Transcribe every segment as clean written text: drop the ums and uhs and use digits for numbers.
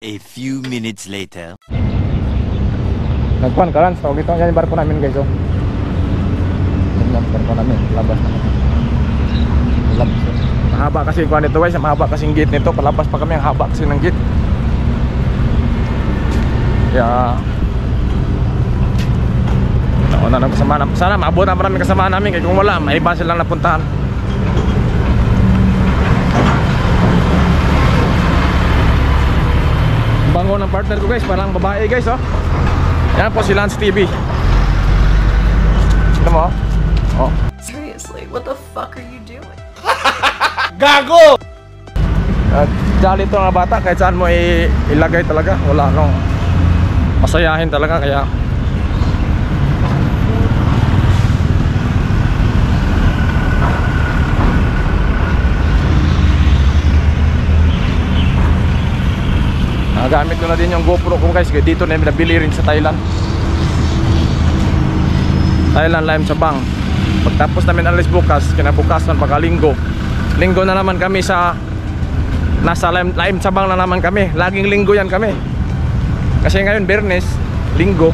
A few minutes later. Nagkuhan ka lang, so dito, yan yung barko namin guys, oh. Yan yung barko namin, labas na kami. Labas. Mahaba kasi kuhan nito guys, mahaba kasing gate nito, palabas pa kami, ang haba kasi ng gate. Kaya nauna ng kasama, sana maabot na maraming kasama namin, kaya kung wala, may iba silang napuntahan. Bango ng partner ko guys, parang babae guys, oh. Yan po si Lance TV. Ito mo, oh. Seriously, what the fuck are you doing? Gago! Jolly ito nga bata, kahit saan mo ilagay talaga, wala nung masayahin talaga, kaya gamit ko na din yung GoPro ko guys, dito na nabili rin sa Thailand Lime Sabang. Pagtapos namin alis bukas, kinabukasan pagka linggo na naman kami sa nasa Lime Sabang na naman kami. Laging linggo yan kami, kasi ngayon Bernes, linggo,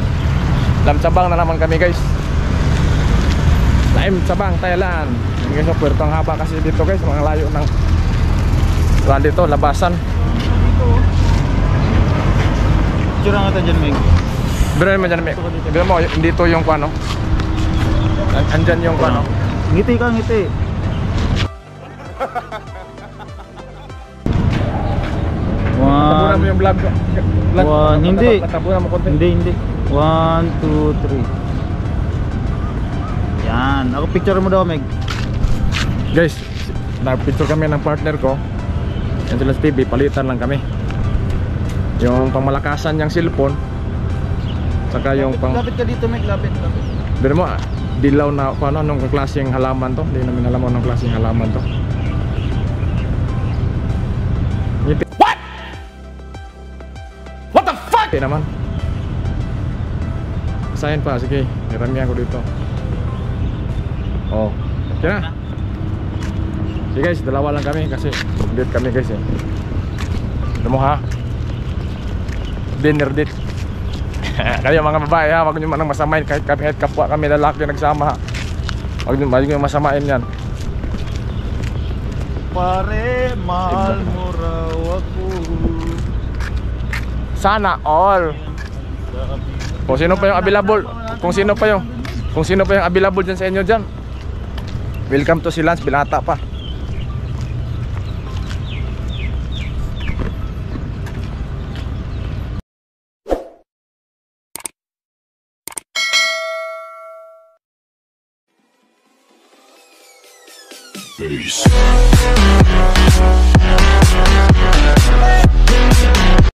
Lime Sabang na naman kami guys. Lime Sabang, Thailand. Yung so, puerto ang haba kasi dito guys, mga layo ng dito, labasan. Picture nga tayo dyan, Meg. Biro naman dyan, Meg. Biro mo, dito yung ano. Andyan yung ano. Ngiti ka, ngiti. Tabunan mo yung vlog. One, hindi. Tabunan mo konti. Hindi. 1, 2, 3. Yan. Ako picture mo daw, Meg. Guys, nag-picture kami ng partner ko. Angeles TV, palitan lang kami. Yung pangmalakasan niyang cellphone, saka yung pang... Lapit ka dito, Meg. Lapit. Biro mo, dilaw na ano, anong klaseng halaman to. Hindi namin alam anong klaseng halaman to. What? What the fuck? Okay naman. Sayin pa, sige. Niramihan ko dito. Oh, okay na. Sige guys, dalawa lang kami kasi date kami guys eh. Ito mo ha, dinner date. Kayo mga babae ha, wag nyo manang masamain. Kahit kapwa kami lalaki nagsama ha, wag nyo masamain yan. Pare, mahal mo raw ako. Sana all. Kung sino pa yung available, kung sino pa yung available dyan sa inyo dyan, welcome to si Lance, binata pa. Peace.